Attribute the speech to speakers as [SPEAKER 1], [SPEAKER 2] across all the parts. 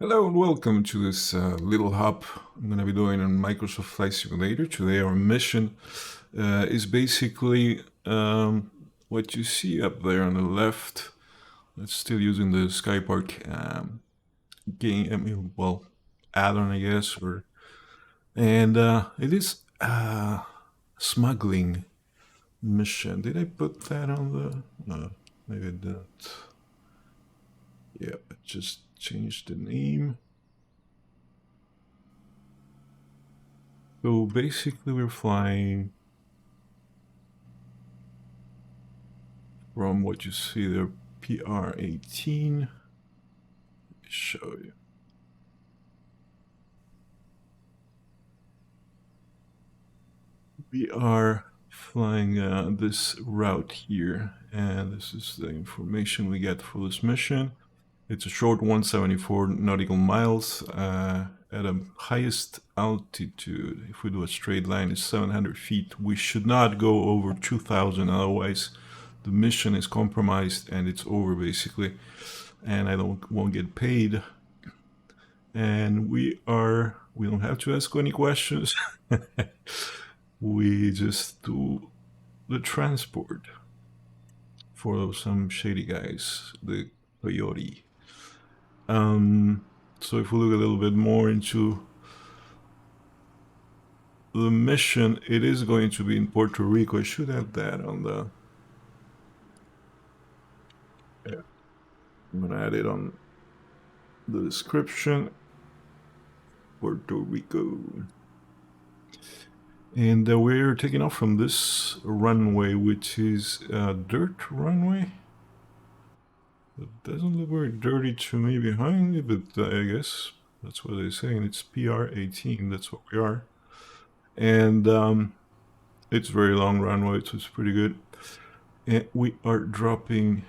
[SPEAKER 1] Hello and welcome to this little hop I'm going to be doing on Microsoft Flight Simulator. Today our mission is basically what you see up there on the left. It's still using the Skypark game, add-on, I guess, and it is smuggling mission. Did I put that on the? Maybe I didn't. Yeah, I just changed the name. So basically, we're flying from what you see there, PR-18. Let me show you. We are flying this route here, and this is the information we get for this mission. It's a short 174 nautical miles at a highest altitude. If we do a straight line, it's 700 feet. We should not go over 2,000, otherwise the mission is compromised and it's over basically, and I won't get paid. And we don't have to ask any questions. We just do the transport for some shady guys, the coyote. So if we look a little bit more into the mission, it is going to be in Puerto Rico. I should have that on the... Yeah, I'm gonna add it on the description. Puerto Rico. And we're taking off from this runway, which is a dirt runway. It doesn't look very dirty to me behind it, but I guess that's what they're saying. It's PR-18, that's what we are. And it's very long runway, so it's pretty good. And we are dropping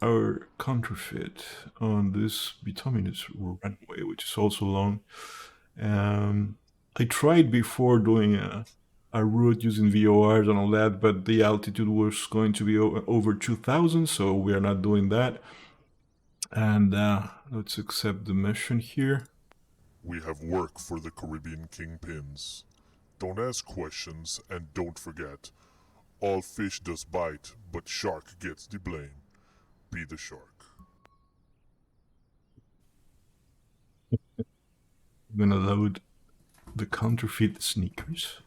[SPEAKER 1] our counterfeit on this bituminous runway, which is also long. I tried before doing a route using VORs and all that, but the altitude was going to be over 2,000, so we are not doing that. And let's accept the mission here.
[SPEAKER 2] We have work for the Caribbean kingpins. Don't ask questions and don't forget, all fish does bite, but shark gets the blame. Be the shark.
[SPEAKER 1] I'm gonna load the counterfeit sneakers.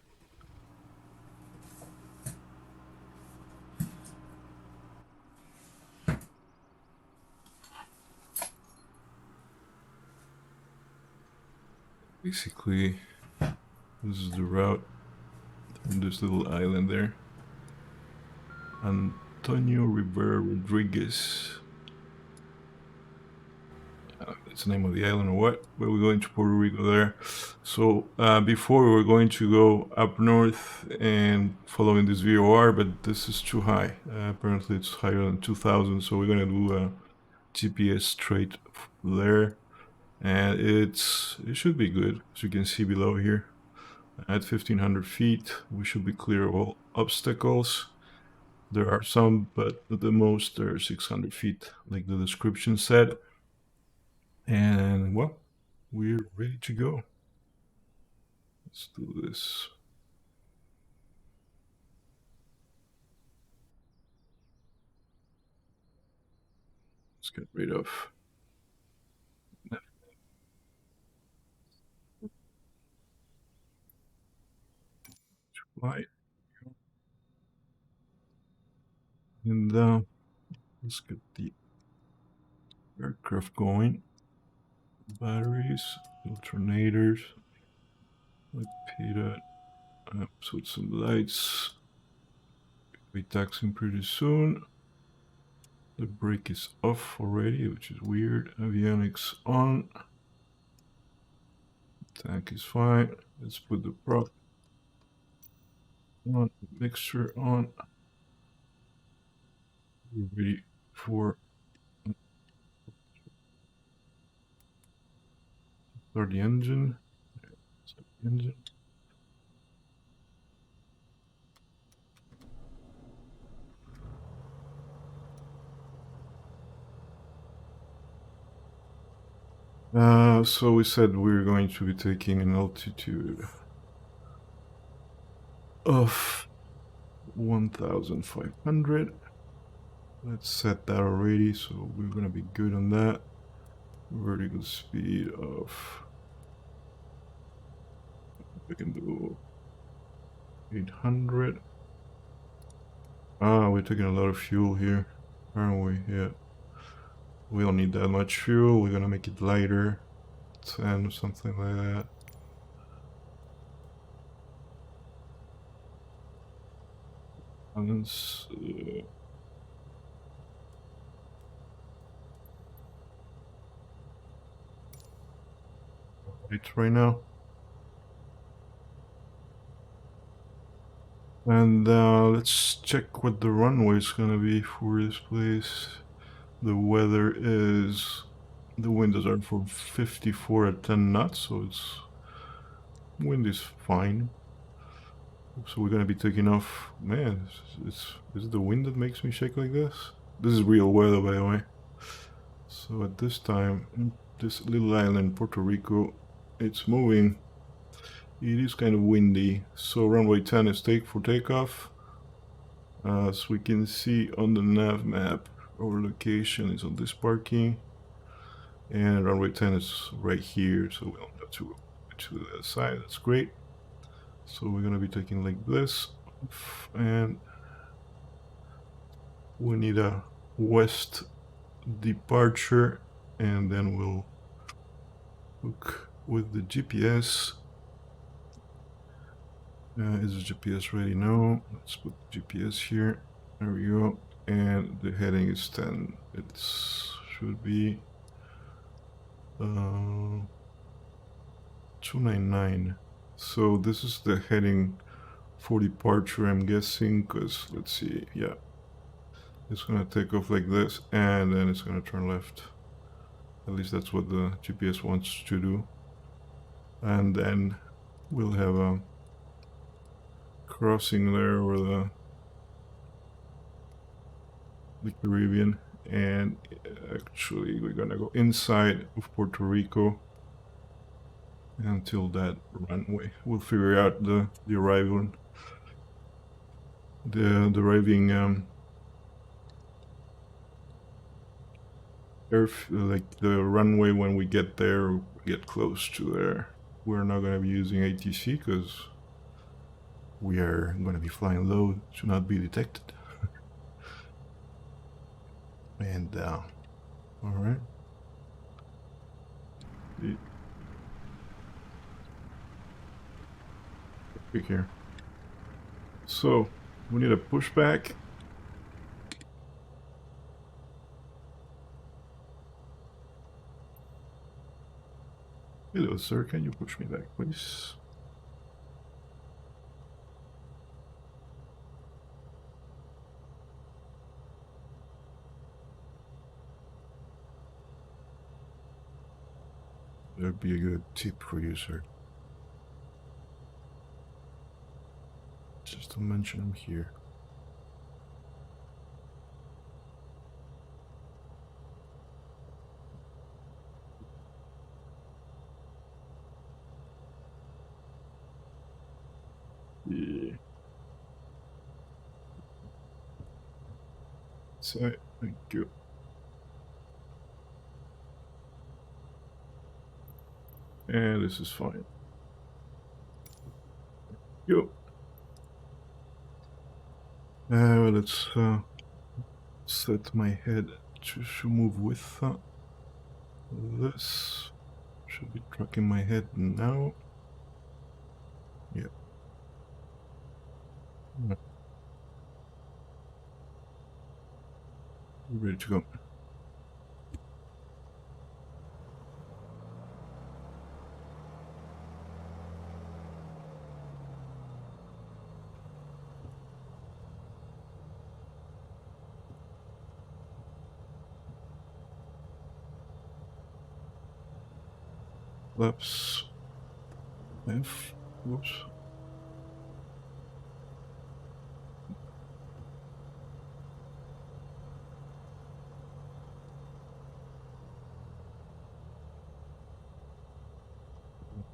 [SPEAKER 1] Basically, this is the route from this little island there. Antonio Rivera Rodriguez. It's the name of the island or what? But we're going to Puerto Rico there. So before we were going to go up north and following this VOR, but this is too high. Apparently it's higher than 2,000, so we're gonna do a GPS straight there. And it should be good, as you can see below here. At 1,500 feet, we should be clear of all obstacles. There are some, but at the most they're 600 feet, like the description said. And well, we're ready to go. Let's do this. Let's get rid of light. And let's get the aircraft going. Batteries, alternators, like PETA, put some lights. We'll be taxing pretty soon. The brake is off already, which is weird. Avionics on. Tank is fine. Let's put the prop on, mixture on. We're ready for start the engine. Start the engine. So we said we're going to be taking an altitude of 1,500. Let's set that already, so we're gonna be good on that. Vertical speed of, we can do 800. We're taking a lot of fuel here, aren't we? Yeah. We don't need that much fuel. We're gonna make it lighter, 10 or something like that. Balance. Right now. And let's check what the runway is gonna be for this place. The weather is, the winds are for 54 at 10 knots, so it's, wind is fine. So we're gonna be taking off. Man, is it the wind that makes me shake like this? This is real weather, by the way. So at this time, in this little island, Puerto Rico, it's moving. It is kind of windy, so runway 10 is for takeoff. As we can see on the nav map, our location is on this parking, and runway 10 is right here, so we don't have to go to the other side. That's great. So we're gonna be taking like this, and we need a west departure, and then we'll look with the GPS. Is the GPS ready? No. Let's put GPS here. There we go. And the heading is 10. It should be 299. So this is the heading for departure, I'm guessing, because let's see. Yeah. It's going to take off like this, and then it's going to turn left. At least that's what the GPS wants to do. And then we'll have a crossing there over the Caribbean, and actually we're gonna go inside of Puerto Rico until that runway. We'll figure out the arrival, the arriving like the runway when we get there, get close to there. We're not gonna be using ATC because we are gonna be flying low to not be detected. And all right. Quick here. So we need a pushback. Hello, sir. Can you push me back, please? That'd be a good tip for you, sir. Just to mention I'm here. Yeah. So, thank you. And this is fine. Yo. Let's set my head to move with this. Should be tracking my head now. Yeah. Ready to go. Flaps F. Whoops.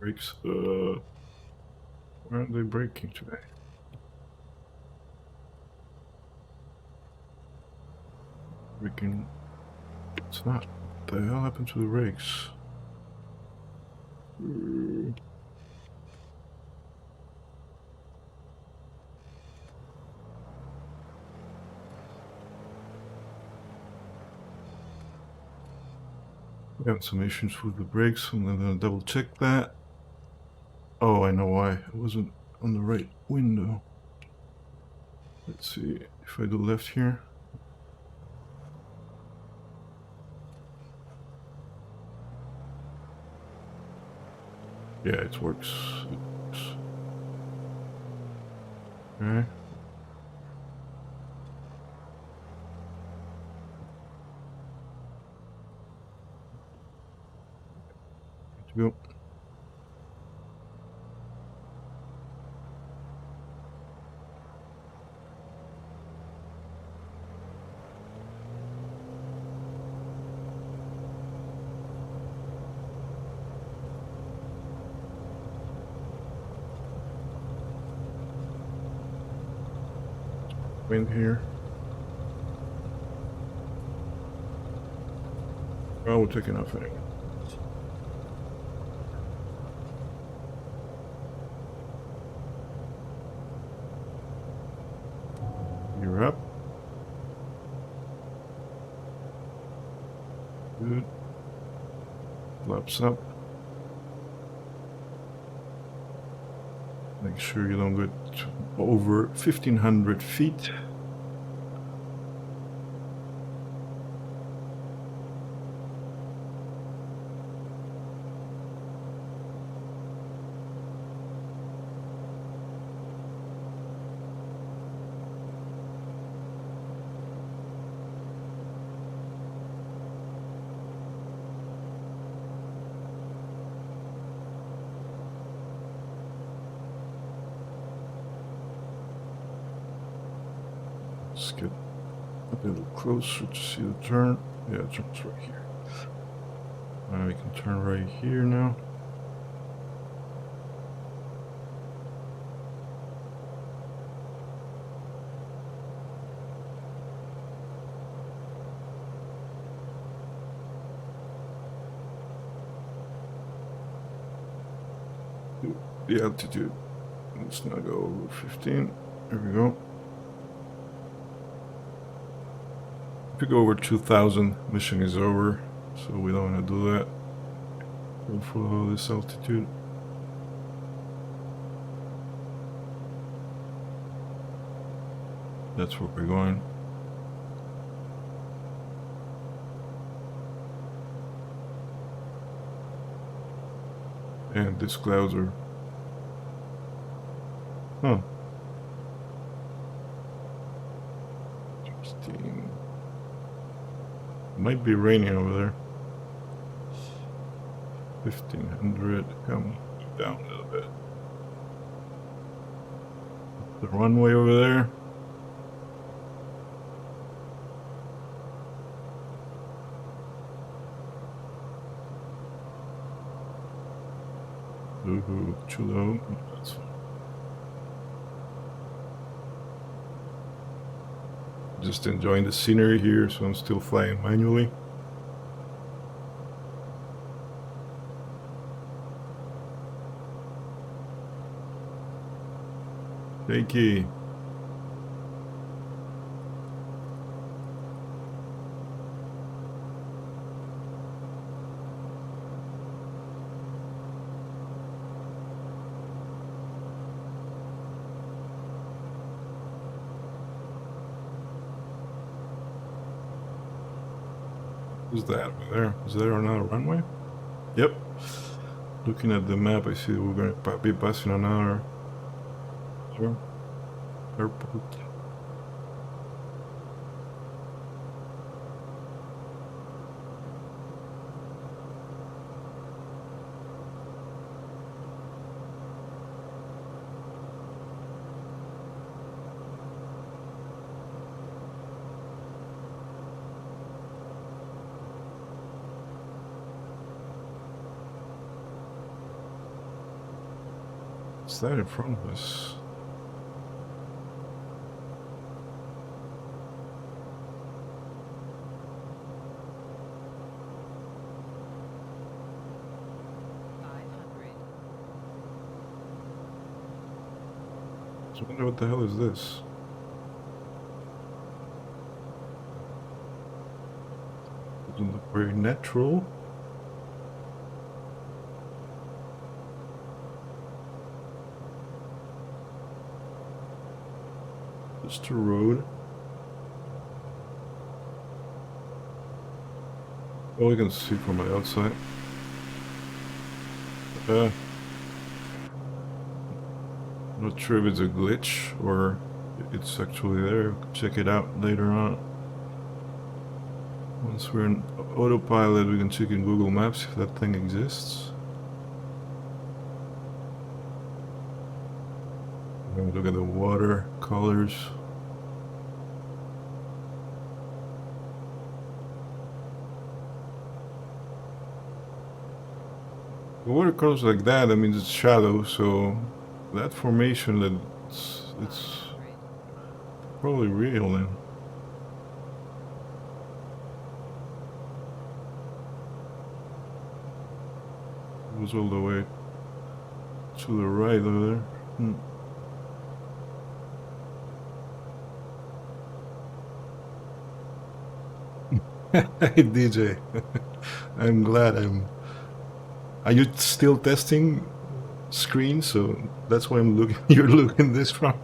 [SPEAKER 1] Brakes. Why aren't they braking today? Freaking. It's not. What the hell happened to the brakes? We got some issues with the brakes. I'm gonna double check that. Oh, I know why. It wasn't on the right window. Let's see if I go left here. Yeah, it works. It works. Okay. Good to go. Wind here. Oh, we're taking off anyway. You're up. Good. Flaps up. Make sure you don't get over 1,500 feet. Let's get a little closer to see the turn. Yeah, it turns right here. We can turn right here now. The altitude. Let's not go over 15. There we go. If you go over 2,000, mission is over. So we don't want to do that. Go follow this altitude. That's where we're going. And these clouds are... Huh. Interesting. Might be raining over there. 1,500. Come down a little bit. The runway over there. Ooh, too low. That's fine. Just enjoying the scenery here, so I'm still flying manually. Jakey. Who's that over there? Is there another runway? Yep. Looking at the map, I see we're going to be passing another airport. What's that in front of us? I wonder what the hell is this? Doesn't look very natural. Just a road. Oh, we can see from the outside. Not sure if it's a glitch or it's actually there. Check it out later on. Once we're in autopilot, we can check in Google Maps if that thing exists. Look at the water colors. The water colors like that, that means it's shadow, so that formation, it's probably real then. It was all the way to the right over there. Hey DJ, I'm glad Are you still testing screen? So that's why I'm looking. You're looking this from.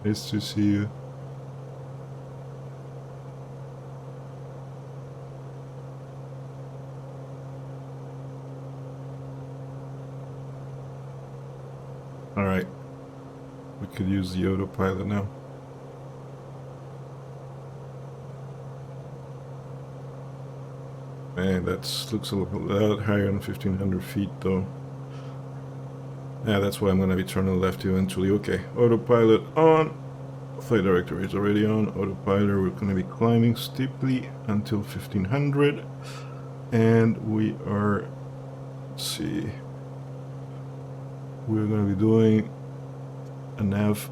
[SPEAKER 1] Nice to see you. All right, we could use the autopilot now. Man, that looks a lot higher than 1500 feet though. Yeah, that's why I'm gonna be turning left eventually. Okay, autopilot on. Flight director is already on. Autopilot, we're gonna be climbing steeply until 1500. And we are, let's see, we're gonna be doing a nav.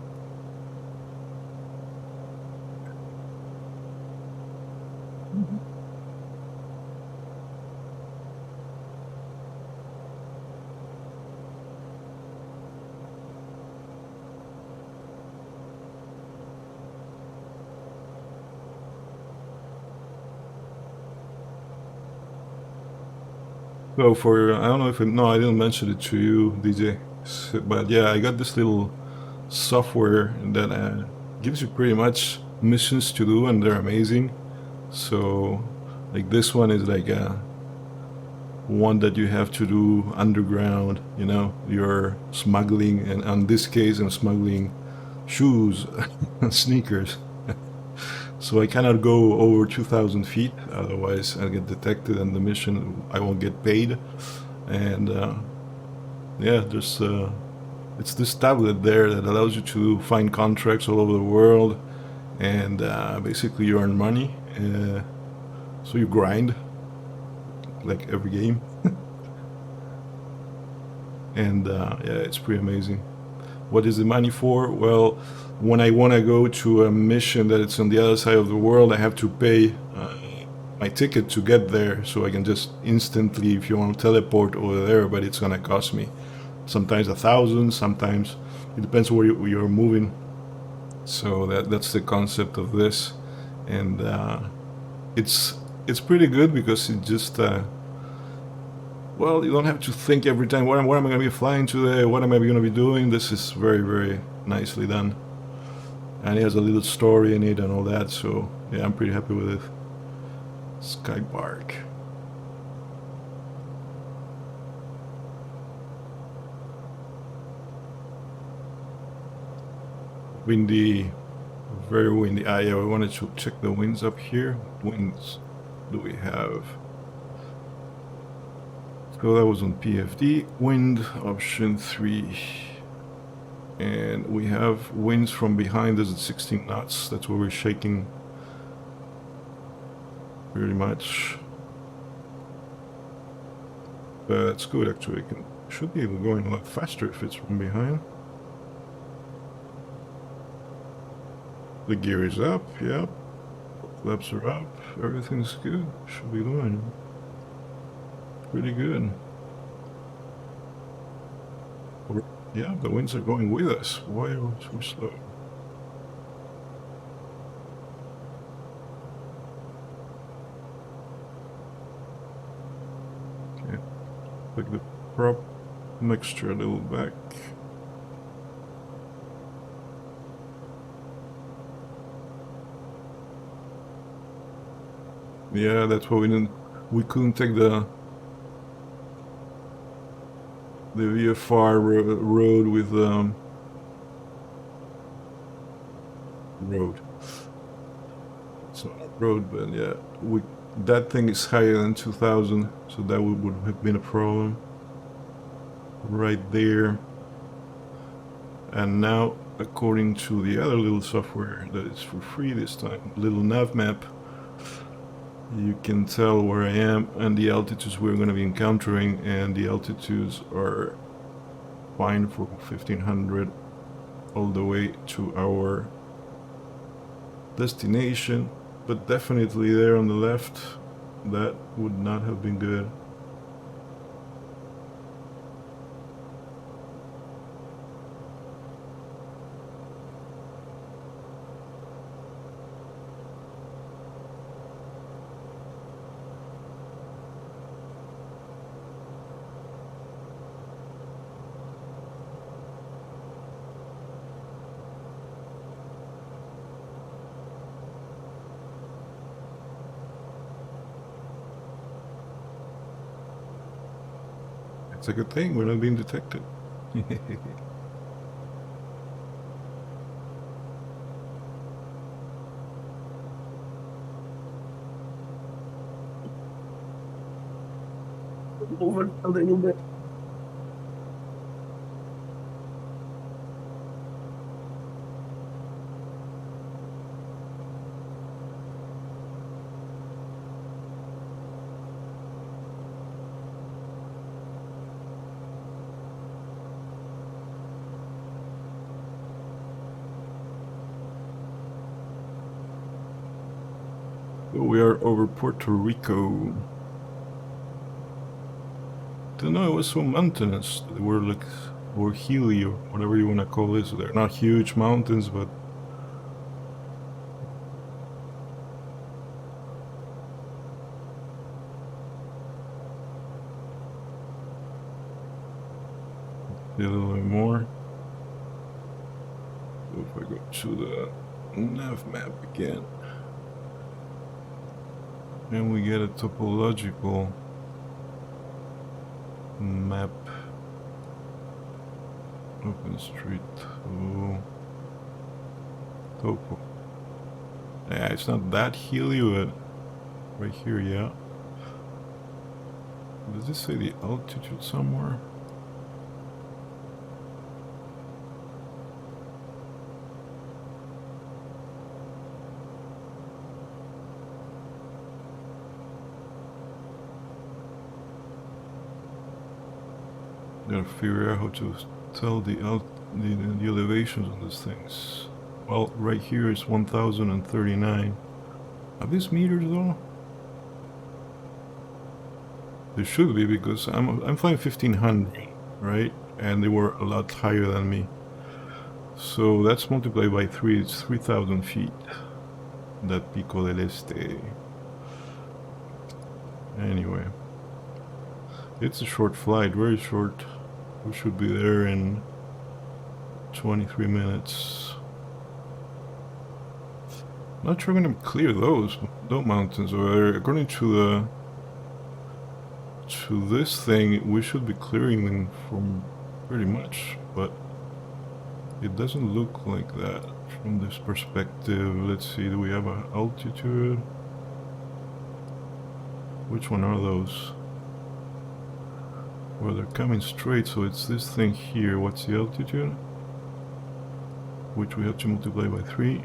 [SPEAKER 1] So for, I don't know if no, I didn't mention it to you, DJ, but yeah, I got this little software that gives you pretty much missions to do, and they're amazing. So, like this one is like one that you have to do underground. You know, you're smuggling, and in this case, I'm smuggling shoes and sneakers. So I cannot go over 2,000 feet, otherwise I'll get detected and the mission, I won't get paid. And yeah, there's it's this tablet there that allows you to find contracts all over the world, and basically you earn money. So you grind, like every game. And yeah, it's pretty amazing. What is the money for? Well, when I want to go to a mission that it's on the other side of the world, I have to pay my ticket to get there, so I can just instantly, if you want to teleport over there, but it's gonna cost me sometimes 1,000, sometimes it depends where you're moving. So that's the concept of this, and it's pretty good because it just well, you don't have to think every time, what am I going to be flying today? What am I going to be doing? This is very, very nicely done. And it has a little story in it and all that, so yeah, I'm pretty happy with it. Skypark. Windy, very windy. Ah, yeah, we wanted to check the winds up here. What winds do we have? So that was on PFD, wind option 3. And we have winds from behind us at 16 knots. That's where we're shaking pretty much. That's good actually. Should be going a lot faster if it's from behind. The gear is up, yep. Flaps are up, everything's good. Should be doing pretty good. Yeah, the winds are going with us. Why are we so slow? Okay, like the prop mixture a little back. Yeah, that's why we couldn't take the VFR road with road. It's not a road, but yeah, that thing is higher than 2000, so that would have been a problem right there. And now, according to the other little software that is for free this time, little nav map, you can tell where I am and the altitudes we're going to be encountering, and the altitudes are fine for 1500 all the way to our destination, but definitely there on the left, that would not have been good. It's a good thing we're not being detected.
[SPEAKER 3] Over a little bit.
[SPEAKER 1] We are over Puerto Rico. Didn't know it was so mountainous. They were like, or hilly, or whatever you want to call this. They're not huge mountains, but a little bit more. So if I go to the nav map again, and we get a topological map. Open street. Oh. Topo. Yeah, it's not that hilly, but right here, yeah. Does this say the altitude somewhere? Gotta figure out how to tell the elevations on these things. Well, right here is 1039. Are these meters though? They should be, because I'm flying 1500, right? And they were a lot higher than me. So that's multiplied by 3, it's 3000 feet. That Pico del Este. Anyway. It's a short flight, very short. We should be there in 23 minutes. Not sure I'm gonna clear those mountains over there. According to this thing, we should be clearing them from pretty much, but it doesn't look like that from this perspective. Let's see, do we have an altitude? Which one are those? Well, they're coming straight, so it's this thing here. What's the altitude? Which we have to multiply by 3.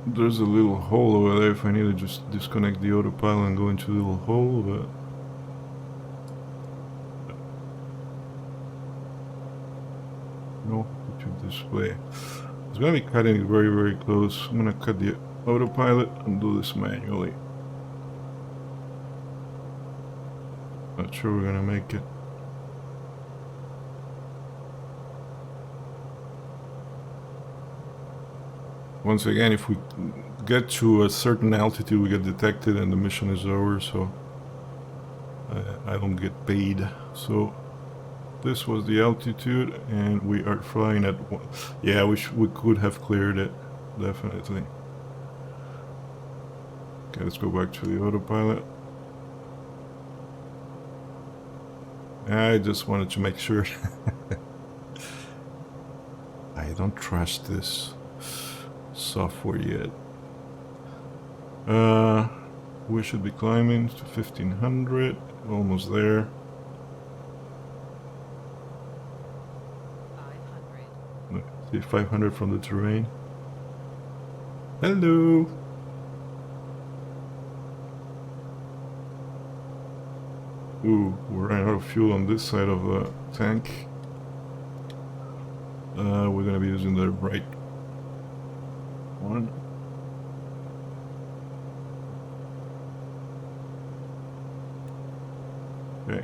[SPEAKER 1] There's a little hole over there if I need to just disconnect the autopilot and go into the little hole, but... No, YouTube display. It's gonna be cutting it very, very close. I'm gonna cut the autopilot and do this manually. Not sure we're gonna make it. Once again, if we get to a certain altitude, we get detected and the mission is over, so I don't get paid. So this was the altitude, and we are flying at one. Yeah, we could have cleared it, definitely. Okay, let's go back to the autopilot. I just wanted to make sure. I don't trust this software yet. We should be climbing to 1500, almost there.
[SPEAKER 3] 500.
[SPEAKER 1] See 500 from the terrain. Hello. Ooh, we're running out of fuel on this side of the tank. We're gonna be using the right one. Okay.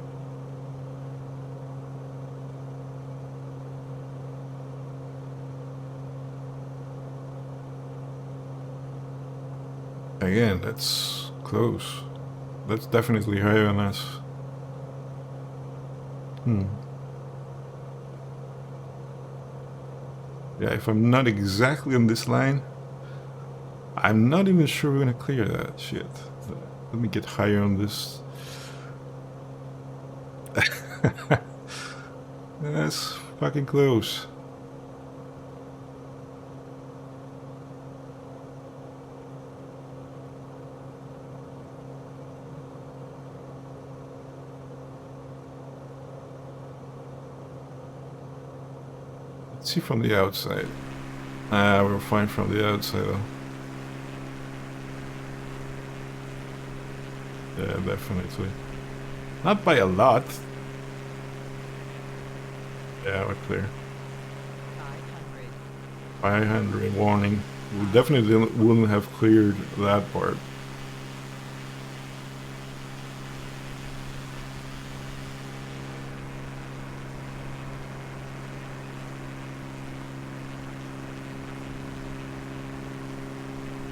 [SPEAKER 1] Again, that's close. That's definitely higher than us. Yeah, if I'm not exactly on this line, I'm not even sure we're gonna clear that shit. Let me get higher on this. That's fucking close. Let's see from the outside. We're fine from the outside though. Yeah, definitely. Not by a lot. Yeah, we're clear.
[SPEAKER 3] 500.
[SPEAKER 1] 500 warning. We definitely wouldn't have cleared that part.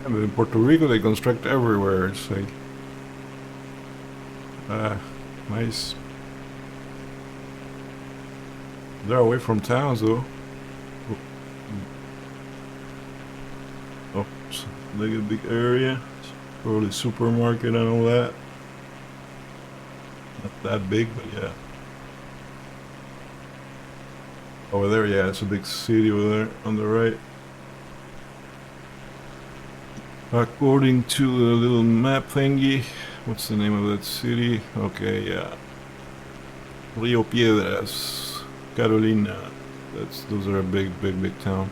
[SPEAKER 1] And in Puerto Rico, they construct everywhere. It's like, nice. They're away from towns, though. Oh, look at a big area. Probably supermarket and all that. Not that big, but yeah. Over there, yeah, it's a big city over there on the right. According to the little map thingy, what's the name of that city? Okay, yeah. Rio Piedras, Carolina. Those are a big town.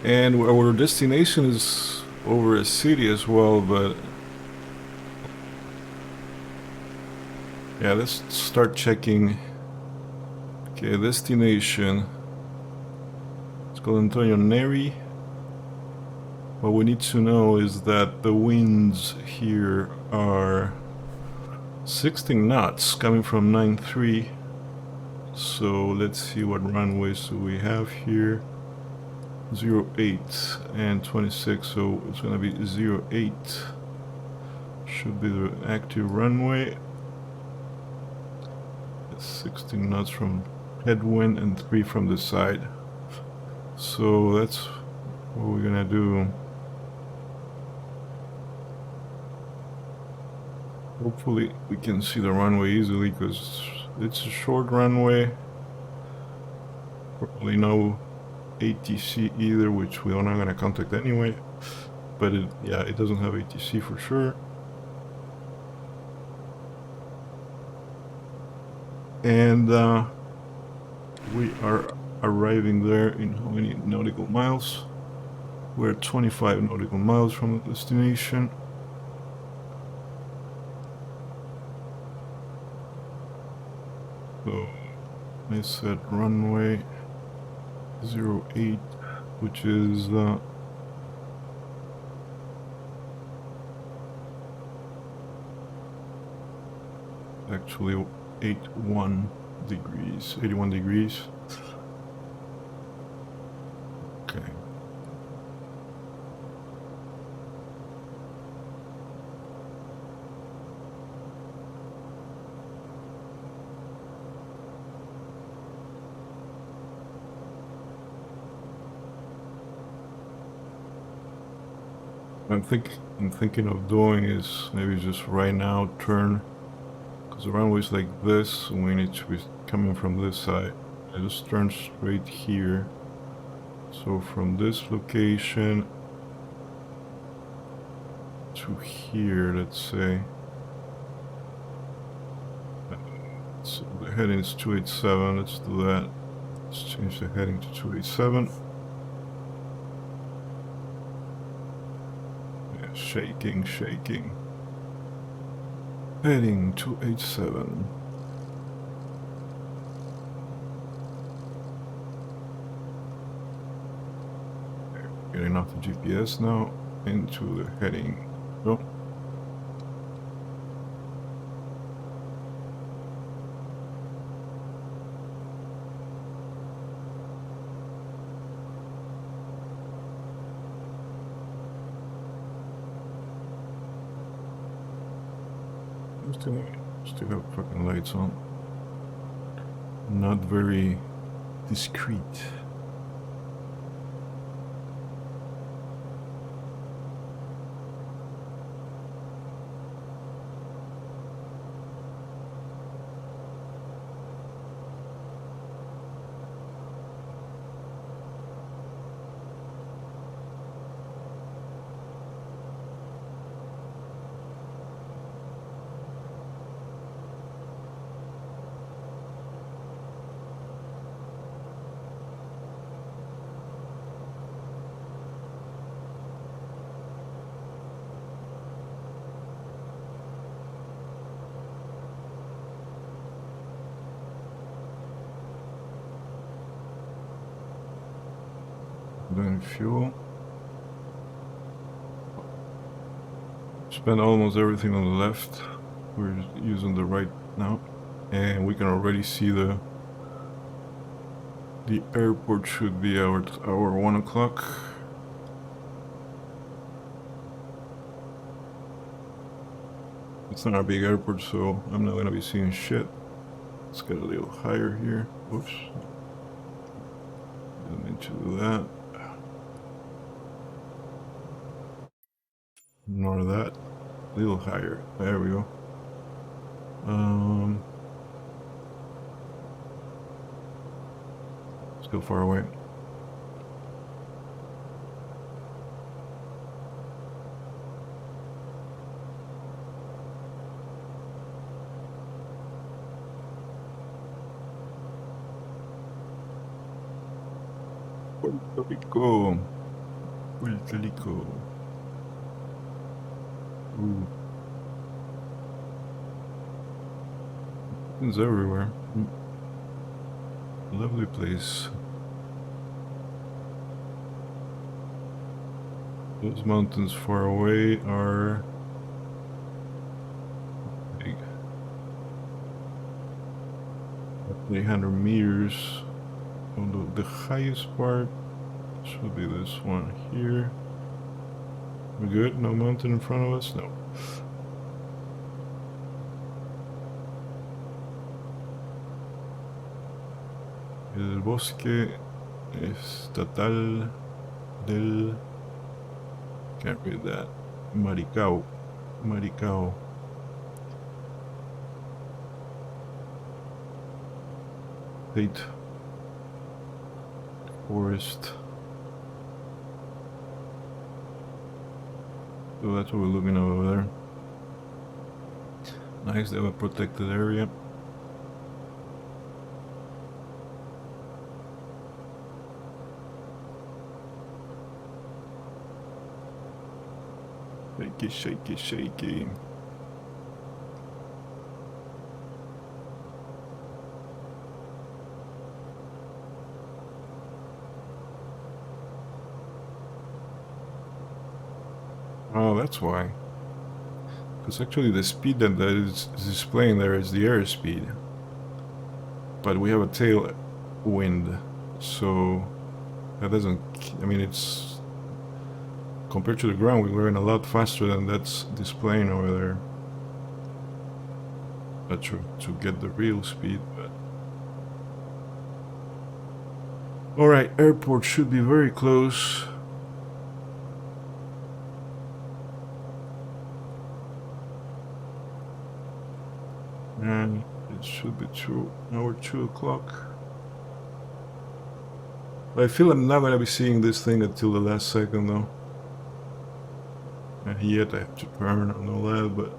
[SPEAKER 1] And our destination is over a city as well, but yeah, let's start checking. Okay, destination. It's called Antonio Neri. What we need to know is that the winds here are 16 knots coming from 9.3. So let's see what runways do we have here. 08 and 26, so it's gonna be 08. Should be the active runway. It's 16 knots from headwind and 3 from the side. So that's what we're gonna do. Hopefully we can see the runway easily because it's a short runway. Probably no ATC either, which we are not gonna contact anyway. But yeah, it doesn't have ATC for sure. And we are arriving there in how many nautical miles? We're 25 nautical miles from the destination. So I set runway 08, which is actually 81 degrees. Okay. I'm thinking of doing is maybe just right now turn, because the runway is like this, and we need to be coming from this side. I just turn straight here. So from this location to here, let's say. So the heading is 287. Let's do that. Let's change the heading to 287. Yeah, shaking. Heading 287. Getting off the GPS now into the heading. Go. Still have fucking lights on. Not very discreet. Then fuel. Spend almost everything on the left. We're using the right now, and we can already see the airport should be our 1 o'clock. It's not a big airport, so I'm not gonna be seeing shit. Let's get a little higher here. Whoops. Didn't mean to do that. Ignore that. A little higher. There we go. Still far away. Puerto Rico. Puerto Rico. Ooh. It's everywhere. Lovely place. Those mountains far away are big. 300 meters. On the highest part should be this one here. We're good? No mountain in front of us? No. El bosque estatal del... Can't read that. Maricao. State forest. So that's what we're looking at over there. Nice, they have a protected area. Shaky, shaky, shaky. Oh, that's why. Because actually the speed that is displaying there is the airspeed. But we have a tailwind, so that doesn't... I mean, it's... Compared to the ground, we're going a lot faster than that's displaying over there. Not sure to get the real speed, but... Alright, airport should be very close. And it should be 2 o'clock. I feel I'm not gonna be seeing this thing until the last second though. And yet I have to turn and all that, but...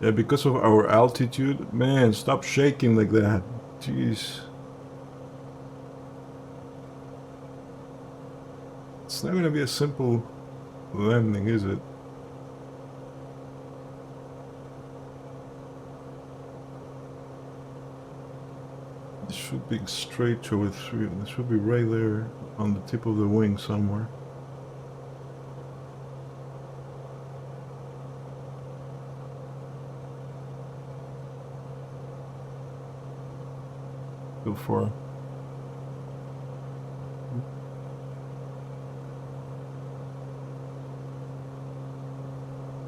[SPEAKER 1] Yeah, because of our altitude, man, stop shaking like that. Jeez. It's not gonna be a simple landing, is it? It should be straight over 3. It should be right there on the tip of the wing somewhere. Go for.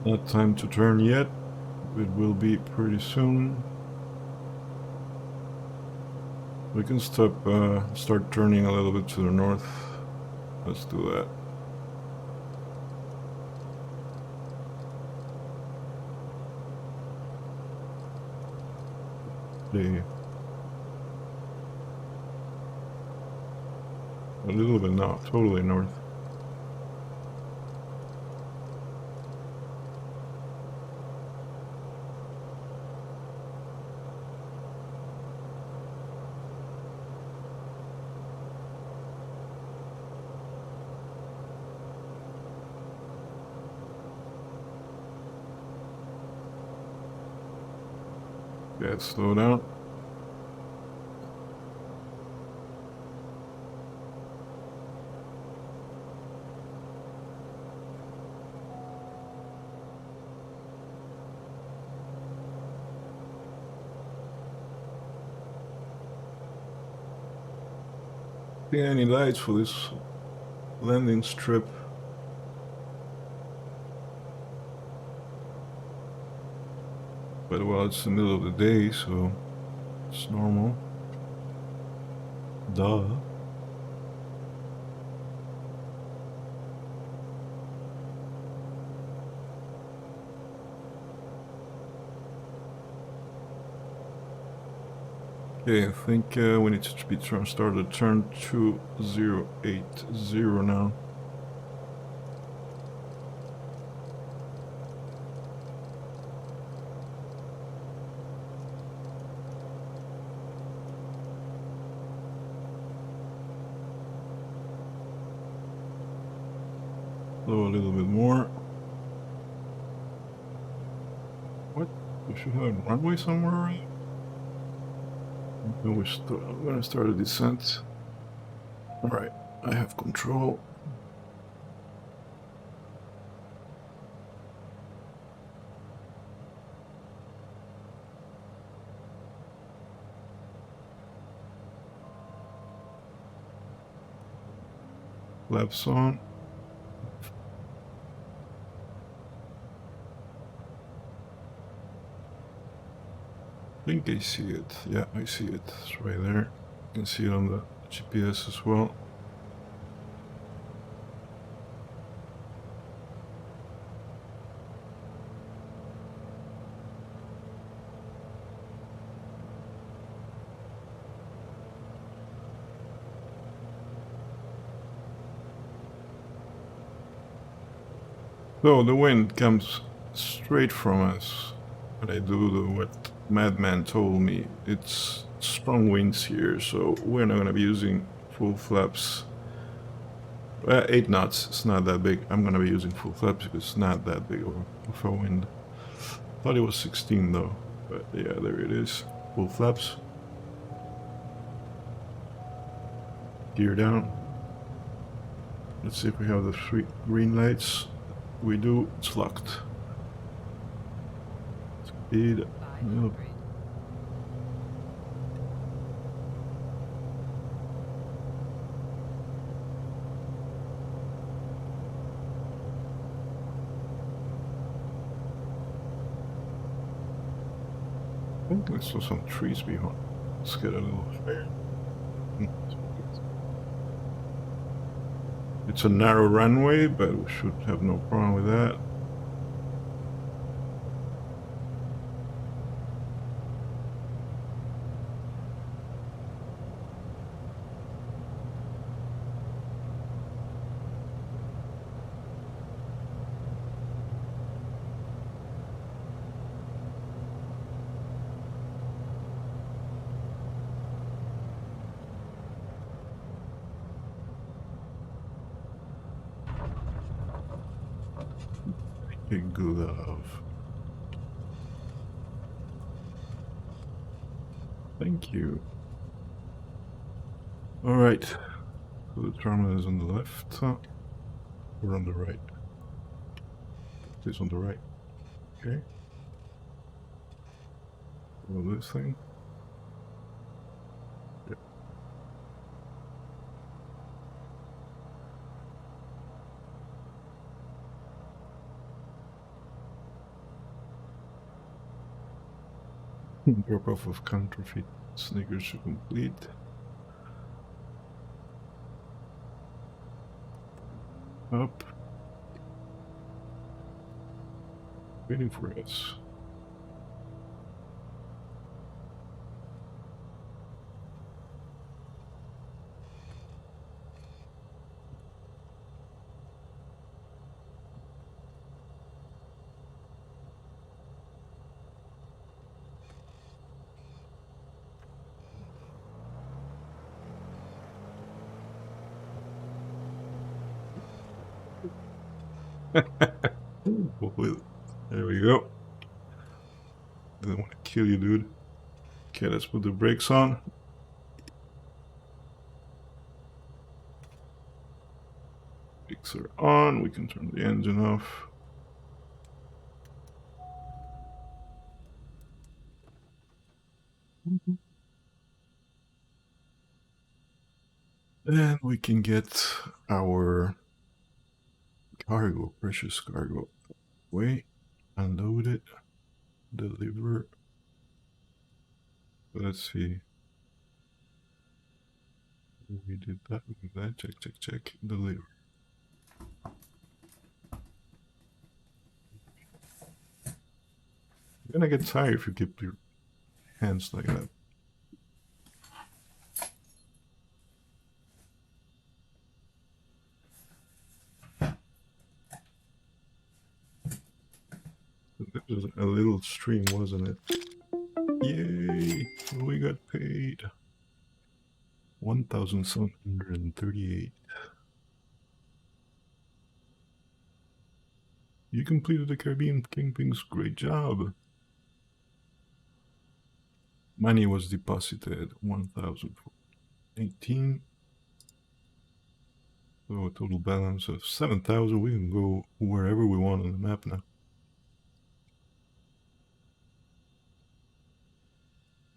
[SPEAKER 1] Not time to turn yet. It will be pretty soon. We can start turning a little bit to the north. Let's do that. A little bit now, totally north. Yeah, slow down. See any lights for this landing strip? But well, it's the middle of the day, so it's normal. Duh. Okay, I think we need to be started turn 2080 now. Slow a little bit more. What? We should have a runway somewhere, right? I'm gonna start a descent. Alright, I have control. Flaps on. I think I see it. Yeah, I see it. It's right there. You can see it on the GPS as well. So the wind comes straight from us. But I do what Madman told me. It's strong winds here, so we're not gonna be using full flaps. 8 knots. It's not that big. I'm gonna be using full flaps because it's not that big of a wind. Thought it was 16 though, but yeah, there it is. Full flaps. Gear down. Let's see if we have the 3 green lights. We do. It's locked. Speed. Nope. I think I saw some trees behind. Let's get a little higher. It's a narrow runway, but we should have no problem with that. Big glove. Thank you. All right. So the terminal is on the left. Or on the right. It is on the right. Okay. Well, this thing. Yep. Drop off of counterfeit sneakers to complete. Up. Waiting for us. There we go. Didn't want to kill you, dude. Okay, let's put the brakes on. Brakes are on. We can turn the engine off. And we can get our cargo, precious cargo, away, unload it, deliver. Let's see. We did that, check, deliver. You're gonna get tired if you keep your hands like that. It was a little stream, wasn't it? Yay! We got paid 1,738. You completed the Caribbean Kingpins. Great job. Money was deposited 1,018. So a total balance of 7,000. We can go wherever we want on the map now.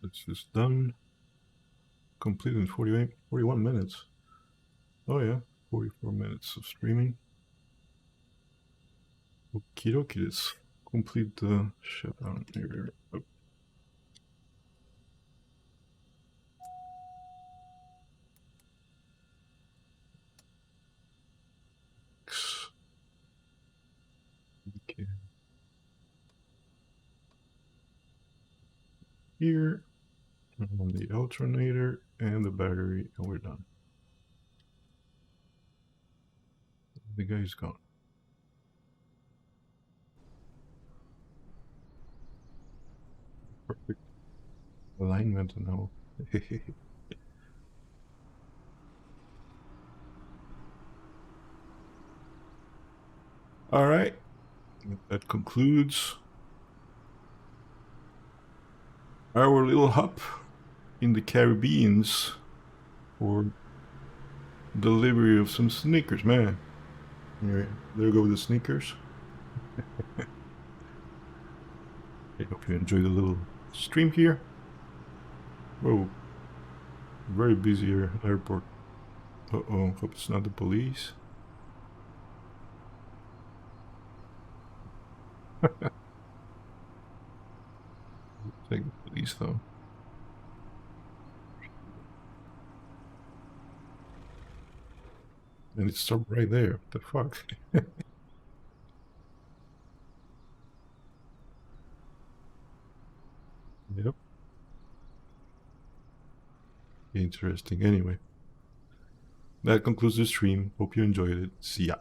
[SPEAKER 1] This is done. Completed in 41 minutes. Oh yeah, 44 minutes of streaming. Okie dokie, let's complete the shutdown here. Oh. Okay. Here, on the alternator and the battery, and we're done. The guy's gone. Perfect alignment now. All right, that concludes our little hop in the Caribeans for delivery of some sneakers, man. Anyway, there go the sneakers. I hope you enjoyed the little stream here. Whoa, very busy here airport. Uh-oh, hope it's not the police. Take the police though. And it stopped right there. What the fuck? Yep. Interesting. Anyway, that concludes the stream. Hope you enjoyed it. See ya.